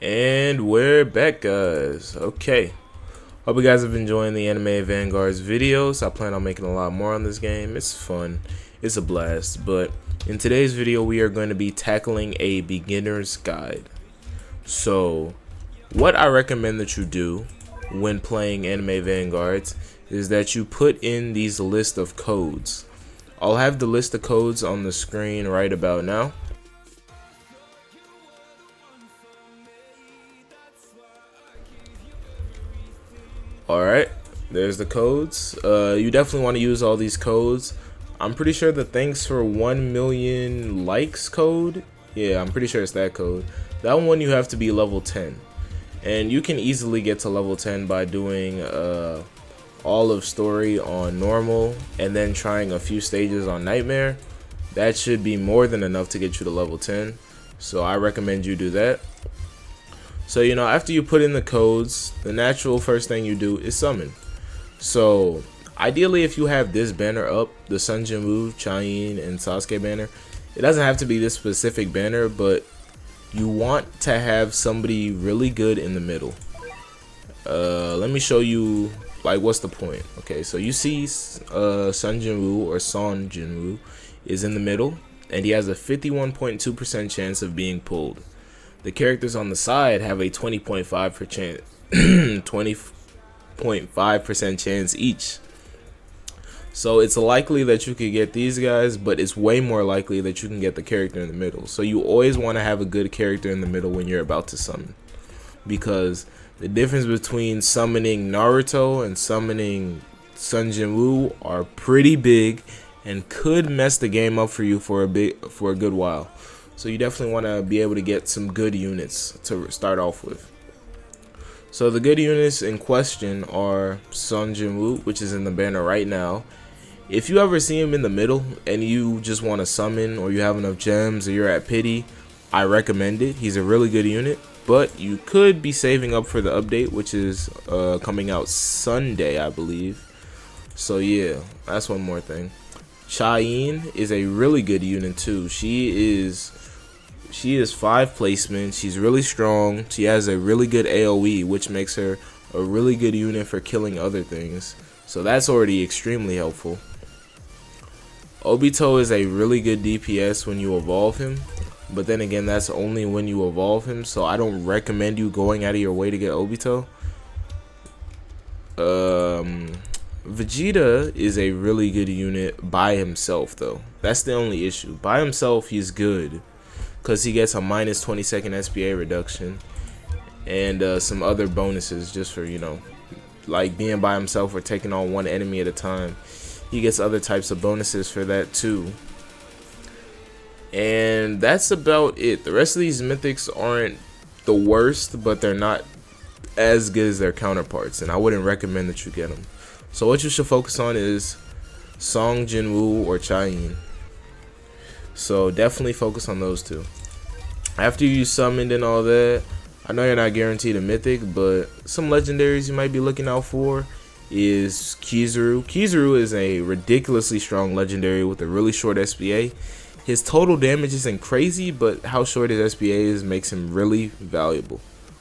And we're back, guys. Okay, hope you guys have been enjoying the anime Vanguards videos. I plan on making a lot more on this game. It's fun, it's a blast. But in today's video we are going to be tackling a beginner's guide. So what I recommend that you do when playing anime Vanguards is that you put in these list of codes. I'll have the list of codes on the screen right about now. Alright, there's the codes. You definitely want to use all these codes. I'm pretty sure the thanks for 1 million likes code, yeah, I'm pretty sure it's that code. That one you have to be level 10. And you can easily get to level 10 by doing all of story on normal and then trying a few stages on nightmare. That should be more than enough to get you to level 10. So I recommend you do that. So, you know, after you put in the codes, the natural first thing you do is summon. So, ideally, if you have this banner up, the Sun Jin-woo, hae-in, and Sasuke banner, it doesn't have to be this specific banner, but you want to have somebody really good in the middle. Let me show you, like, what's the point. Okay, so you see Sun Jin-woo or Son Jin-woo is in the middle, and he has a 51.2% chance of being pulled. The characters on the side have a 20.5% chance each. So it's likely that you could get these guys, but it's way more likely that you can get the character in the middle. So you always want to have a good character in the middle when you're about to summon, because the difference between summoning Naruto and summoning Sun Jin-woo are pretty big and could mess the game up for you for a good while. So you definitely want to be able to get some good units to start off with. So the good units in question are Sun Jin-woo, which is in the banner right now. If you ever see him in the middle and you just want to summon, or you have enough gems, or you're at pity, I recommend it. He's a really good unit, but you could be saving up for the update, which is coming out Sunday, I believe. So yeah, that's one more thing. Hae-in is a really good unit too. She is 5 placement. She's really strong. She has a really good AoE, which makes her a really good unit for killing other things. So that's already extremely helpful. Obito is a really good DPS when you evolve him, but then again, that's only when you evolve him, so I don't recommend you going out of your way to get Obito. Vegeta is a really good unit by himself though. That's the only issue. By himself he's good, because he gets a minus 20-second SPA reduction and some other bonuses just for, you know, like being by himself or taking on one enemy at a time. He gets other types of bonuses for that too. And that's about it. The rest of these mythics aren't the worst, but they're not as good as their counterparts, and I wouldn't recommend that you get them. So what you should focus on is Son Jin-woo or hae-in. So definitely focus on those two. After you summoned and all that, I know you're not guaranteed a mythic, but some legendaries you might be looking out for is Kizaru. Kizaru is a ridiculously strong legendary with a really short SPA. His total damage isn't crazy, but how short his SPA is makes him really valuable.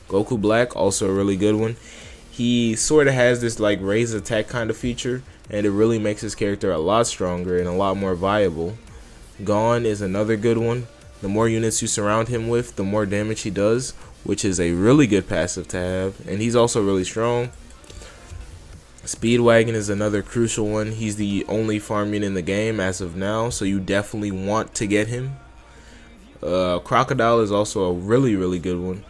Goku Black, also a really good one. He sort of has this like raise attack kind of feature, and it really makes his character a lot stronger and a lot more viable. Gon is another good one. The more units you surround him with, the more damage he does, which is a really good passive to have, and he's also really strong. Speedwagon is another crucial one. He's the only farm unit in the game as of now, so you definitely want to get him. Crocodile is also a really good one.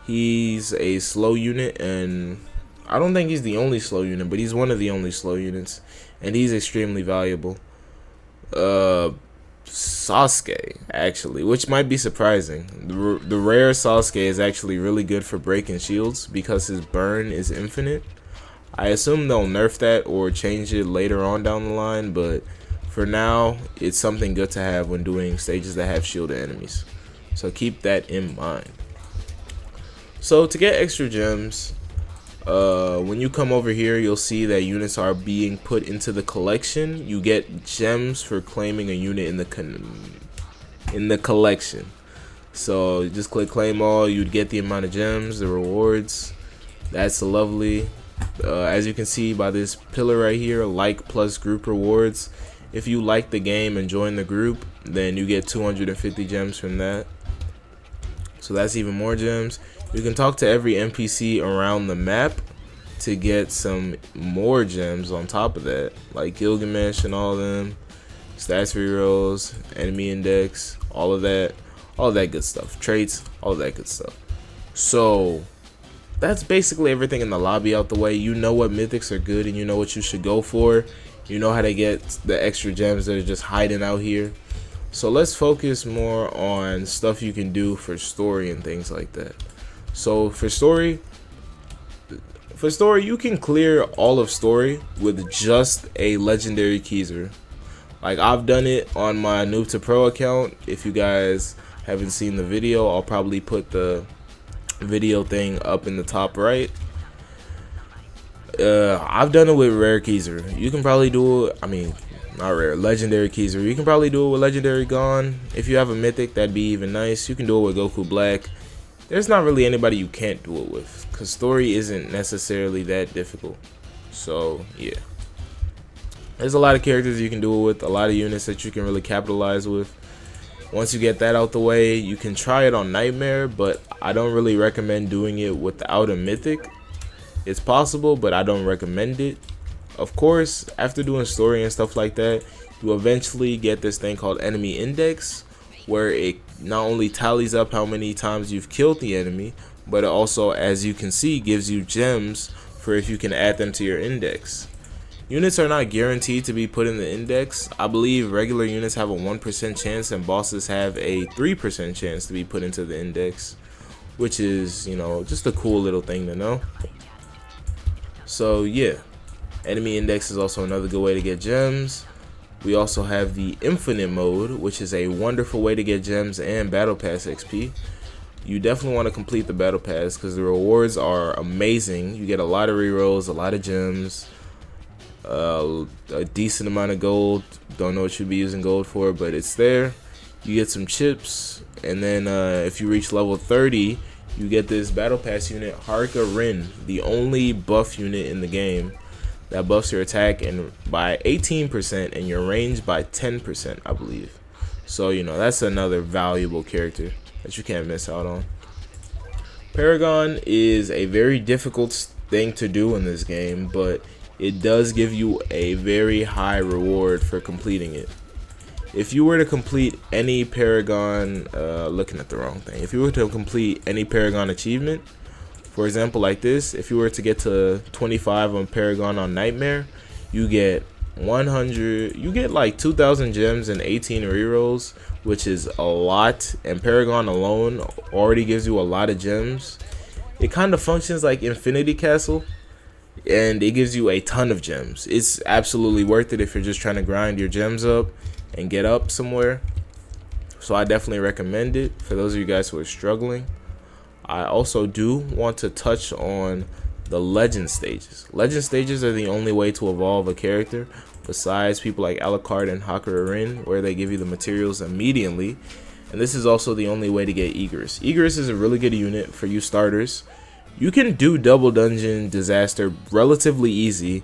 He's a slow unit, and I don't think he's the only slow unit, but he's one of the only slow units, and he's extremely valuable. Sasuke, actually, which might be surprising. The rare Sasuke is actually really good for breaking shields because his burn is infinite. I assume they'll nerf that or change it later on down the line, but for now, it's something good to have when doing stages that have shielded enemies. So keep that in mind. So to get extra gems, when you come over here, you'll see that units are being put into the collection. You get gems for claiming a unit in the collection. So you just click claim all, you'd get the amount of gems, the rewards. That's lovely. As you can see by this pillar right here, like plus group rewards. If you like the game and join the group, then you get 250 gems from that. So that's even more gems. You can talk to every NPC around the map to get some more gems on top of that, like Gilgamesh and all of them, stats, rerolls, enemy index, all of that good stuff, traits, all of that good stuff. So that's basically everything in the lobby out the way. You know what mythics are good and you know what you should go for. You know how to get the extra gems that are just hiding out here. So let's focus more on stuff you can do for story and things like that. So for story, you can clear all of story with just a legendary Keyser. Like, I've done it on my noob to pro account. If you guys haven't seen the video, I'll probably put the video thing up in the top right. I've done it with rare Keyser. You can probably do it, I mean, not rare, legendary Keyser. You can probably do it with legendary Gone. If you have a mythic, that'd be even nice. You can do it with Goku Black. There's not really anybody you can't do it with, because story isn't necessarily that difficult. So yeah, there's a lot of characters you can do it with, a lot of units that you can really capitalize with. Once you get that out the way, you can try it on Nightmare, but I don't really recommend doing it without a mythic. It's possible, but I don't recommend it. Of course, after doing story and stuff like that, you eventually get this thing called enemy index, where it not only tallies up how many times you've killed the enemy, but it also, as you can see, gives you gems for if you can add them to your index. Units are not guaranteed to be put in the index. I believe regular units have a 1% chance and bosses have a 3% chance to be put into the index, which is, you know, just a cool little thing to know. So yeah, enemy index is also another good way to get gems. We also have the infinite mode, which is a wonderful way to get gems and battle pass XP. You definitely want to complete the battle pass because the rewards are amazing. You get a lot of rerolls, a lot of gems, a decent amount of gold. Don't know what you'd be using gold for, but it's there. You get some chips, and then if you reach level 30, you get this battle pass unit, hae-in, the only buff unit in the game that buffs your attack and by 18% and your range by 10%, I believe. So, you know, that's another valuable character that you can't miss out on. Paragon is a very difficult thing to do in this game, but it does give you a very high reward for completing it. If you were to complete any Paragon, looking at the wrong thing, if you were to complete any Paragon achievement, for example, like this, if you were to get to 25 on Paragon on Nightmare, you get 100, you get like 2,000 gems and 18 rerolls, which is a lot, and Paragon alone already gives you a lot of gems. It kind of functions like Infinity Castle, and it gives you a ton of gems. It's absolutely worth it if you're just trying to grind your gems up and get up somewhere. So I definitely recommend it for those of you guys who are struggling. I also do want to touch on the legend stages. Legend stages are the only way to evolve a character besides people like Alucard and hae-in, where they give you the materials immediately. And this is also the only way to get Egress. Egress is a really good unit for you starters. You can do double dungeon disaster relatively easy.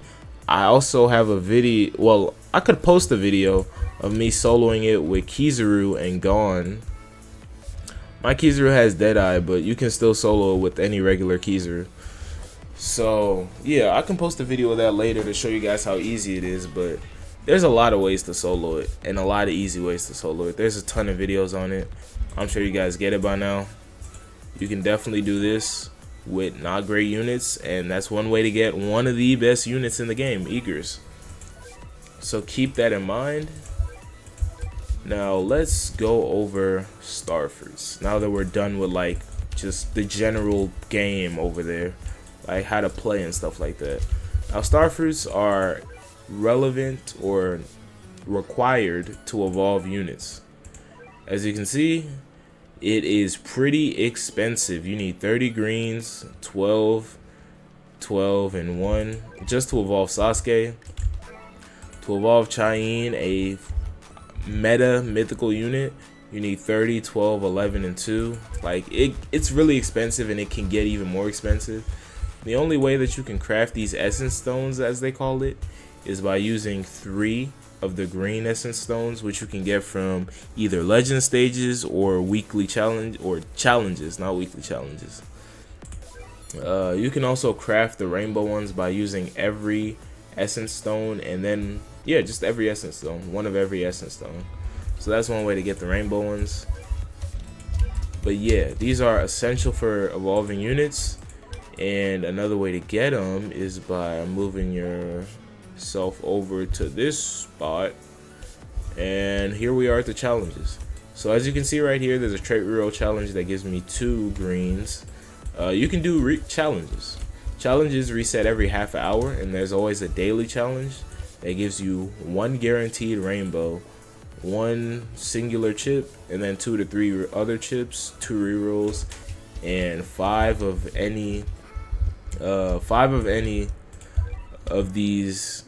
I also have a video, well, I could post a video of me soloing it with Kizaru and Gone. My Kizaru has Deadeye, but you can still solo with any regular Kizaru. So yeah, I can post a video of that later to show you guys how easy it is, but there's a lot of ways to solo it and a lot of easy ways to solo it. There's a ton of videos on it. I'm sure you guys get it by now. You can definitely do this with not great units, and that's one way to get one of the best units in the game, Egress. So keep that in mind. Now let's go over Starfruits. Now that we're done with like just the general game over there, like how to play and stuff like that. Now Starfruits are relevant or required to evolve units. As you can see, it is pretty expensive. You need 30 greens, 12, 12, and 1 just to evolve Sasuke. To evolve hae-in, a meta mythical unit, You need 30, 12, 11, and 2. Like, it's really expensive, and it can get even more expensive. The only way that you can craft these essence stones, as they call it, is by using 3 of the green essence stones, which you can get from either legend stages or weekly challenge, or challenges, not weekly challenges. You can also craft the rainbow ones by using every essence stone, and then, yeah, just every essence stone, one of every essence stone. So that's one way to get the rainbow ones. But yeah, these are essential for evolving units, and another way to get them is by moving yourself over to this spot, and here we are at the challenges. So as you can see right here, there's a trait reroll challenge that gives me 2 greens. You can do challenges. Challenges reset every half hour, and there's always a daily challenge that gives you 1 guaranteed rainbow, 1 singular chip, and then 2 to 3 other chips, 2 rerolls, and 5 of any of these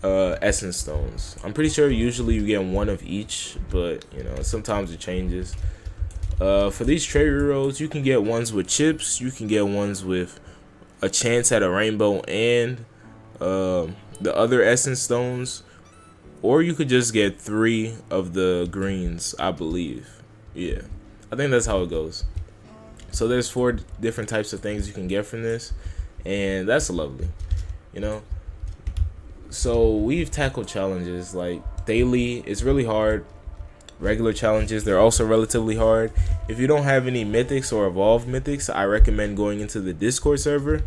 essence stones. I'm pretty sure usually you get 1 of each, but you know, sometimes it changes. For these trait rerolls, you can get ones with chips, you can get ones with a chance at a rainbow and the other essence stones, or you could just get 3 of the greens, I believe. Yeah, I think that's how it goes. So there's 4 different types of things you can get from this, and that's lovely, you know. So we've tackled challenges like daily. It's really hard. Regular challenges, they're also relatively hard. If you don't have any mythics or evolved mythics, I recommend going into the Discord server.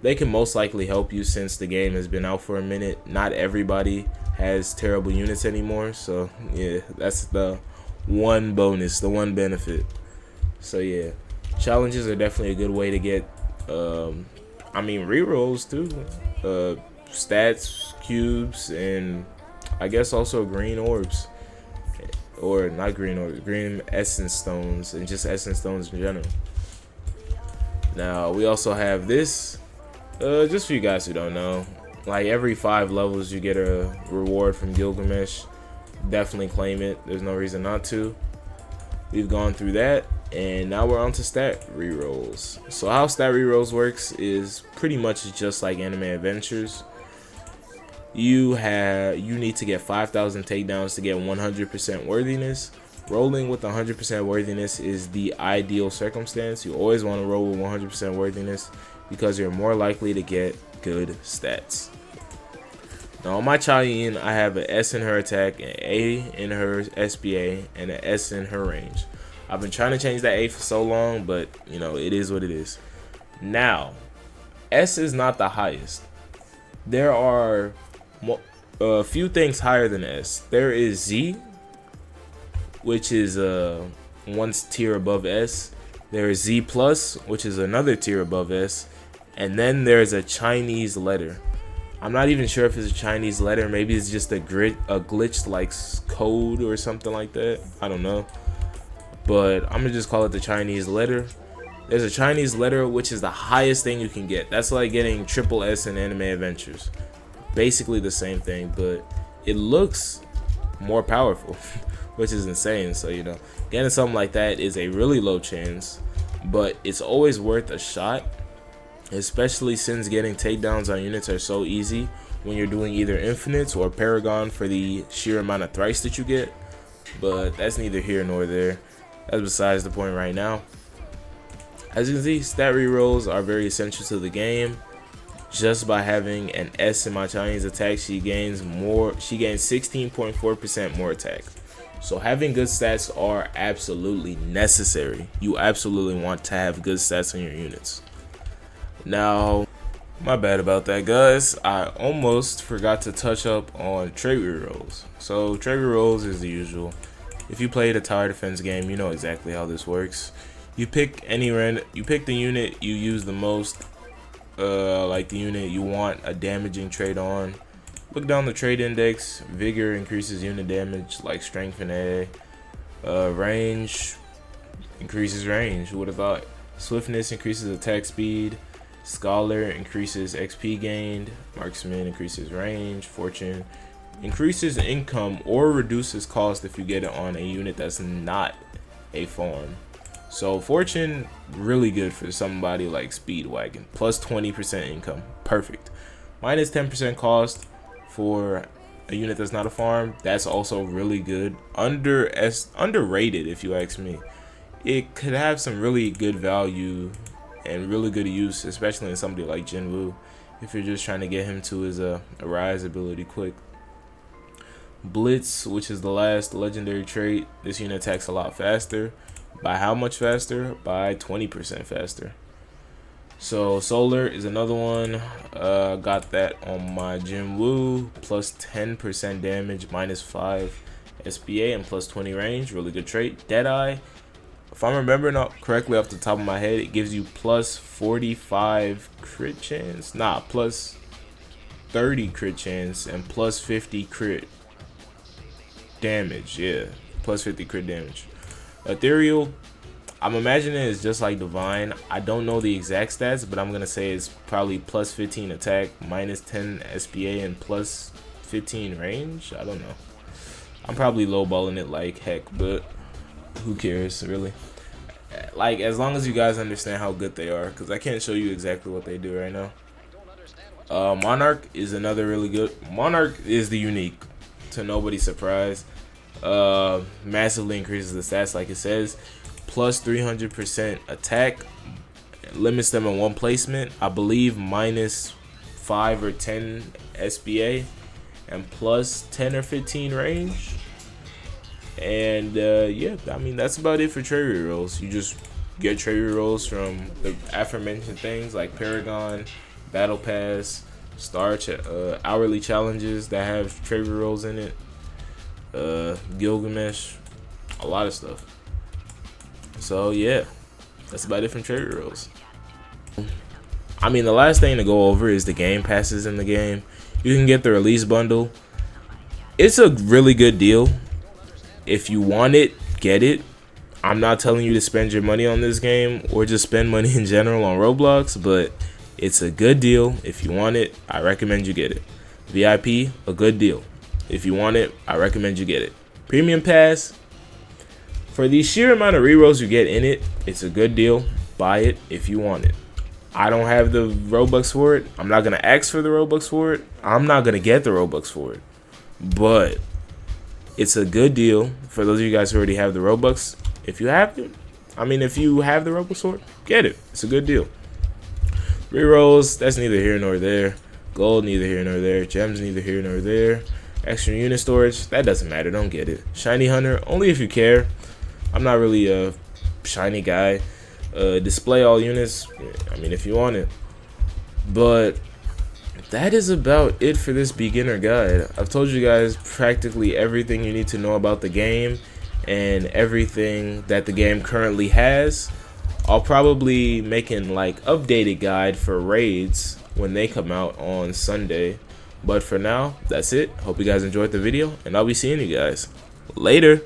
They can most likely help you since the game has been out for a minute. Not everybody has terrible units anymore, so yeah, that's the one bonus, the one benefit. So yeah, challenges are definitely a good way to get I mean, rerolls too, stats, cubes, and I guess also green orbs. Or not green orbs, green essence stones, and just essence stones in general. Now we also have this, just for you guys who don't know, like every 5 levels you get a reward from Gilgamesh. Definitely claim it, there's no reason not to. We've gone through that, and now we're on to stat rerolls. So how stat rerolls works is pretty much just like Anime Adventures. You need to get 5,000 takedowns to get 100% worthiness. Rolling with 100% worthiness is the ideal circumstance. You always want to roll with 100% worthiness because you're more likely to get good stats. Now on my hae-in, I have an S in her attack, an A in her SBA, and an S in her range. I've been trying to change that A for so long, but you know, it is what it is. Now, S is not the highest. There are a few things higher than S. There is Z, which is one tier above S. There is Z plus, which is another tier above S, and then there's a Chinese letter. I'm not even sure if it's a Chinese letter. Maybe it's just a glitched like code or something like that. I don't know, but I'm gonna just call it the Chinese letter. There's a Chinese letter, which is the highest thing you can get. That's like getting triple S in Anime Adventures. Basically the same thing, but it looks more powerful, which is insane. So you know, getting something like that is a really low chance, but it's always worth a shot, especially since getting takedowns on units are so easy when you're doing either infinites or paragon for the sheer amount of thrice that you get. But that's neither here nor there. That's besides the point right now. As you can see, stat rerolls are very essential to the game. Just by having an S in my Chinese attack, she gains 16.4% more attack. So having good stats are absolutely necessary. You absolutely want to have good stats on your units. Now, my bad about that, guys. I almost forgot to touch up on trait rerolls. So trait rerolls is the usual. If you played a tower defense game, you know exactly how this works. You pick the unit you use the most. Like the unit you want a damaging trait on. Look down the trait index. Vigor increases unit damage like strength and A. Range increases range. Who would have thought? Swiftness increases attack speed. Scholar increases XP gained. Marksman increases range. Fortune increases income or reduces cost if you get it on a unit that's not a farm. So fortune, really good for somebody like Speedwagon. Plus 20% income, perfect. Minus 10% cost for a unit that's not a farm, that's also really good. Underrated if you ask me. It could have some really good value and really good use, especially in somebody like Jinwoo, if you're just trying to get him to his rise ability quick. Blitz, which is the last legendary trait, this unit attacks a lot faster. By how much faster? By 20% faster. So solar is another one. Got that on my Jinwoo. Plus 10% damage, minus 5 SPA, and plus 20 range. Really good trait. Deadeye, if I'm remembering correctly off the top of my head, it gives you plus 45 crit chance. Nah, plus 30 crit chance and plus 50 crit damage. Yeah, plus 50 crit damage. Ethereal, I'm imagining it's just like Divine. I don't know the exact stats, but I'm gonna say it's probably plus 15 attack, minus 10 SPA, and plus 15 range. I don't know. I'm probably lowballing it like heck, but who cares, really? Like, as long as you guys understand how good they are, because I can't show you exactly what they do right now. Monarch is another really good. Monarch is the unique, to nobody's surprise. Massively increases the stats, like it says. Plus 300% attack, limits them in one placement. I believe minus 5 or 10 SPA, and plus 10 or 15 range. And yeah, I mean, that's about it for trade rerolls. You just get trade rerolls from the aforementioned things like Paragon, Battle Pass, hourly challenges that have trade rerolls in it, Gilgamesh, a lot of stuff. So yeah, that's about it from trade rerolls. I mean, the last thing to go over is the game passes in the game. You can get the release bundle. It's a really good deal. If you want it, get it. I'm not telling you to spend your money on this game or just spend money in general on Roblox, but it's a good deal. If you want it, I recommend you get it. VIP, a good deal. If you want it, I recommend you get it. Premium Pass, for the sheer amount of rerolls you get in it, it's a good deal. Buy it if you want it. I don't have the Robux for it. I'm not going to ask for the Robux for it. I'm not going to get the Robux for it. But it's a good deal for those of you guys who already have the Robux. If you have it, I mean, if you have the Robux for it, get it. It's a good deal. Rerolls, that's neither here nor there. Gold, neither here nor there. Gems, neither here nor there. Extra unit storage, that doesn't matter. Don't get it. Shiny Hunter, only if you care. I'm not really a shiny guy. Display all units, I mean, if you want it. But that is about it for this beginner guide. I've told you guys practically everything you need to know about the game and everything that the game currently has. I'll probably make an updated guide for raids when they come out on Sunday. But for now, that's it. Hope you guys enjoyed the video, and I'll be seeing you guys later.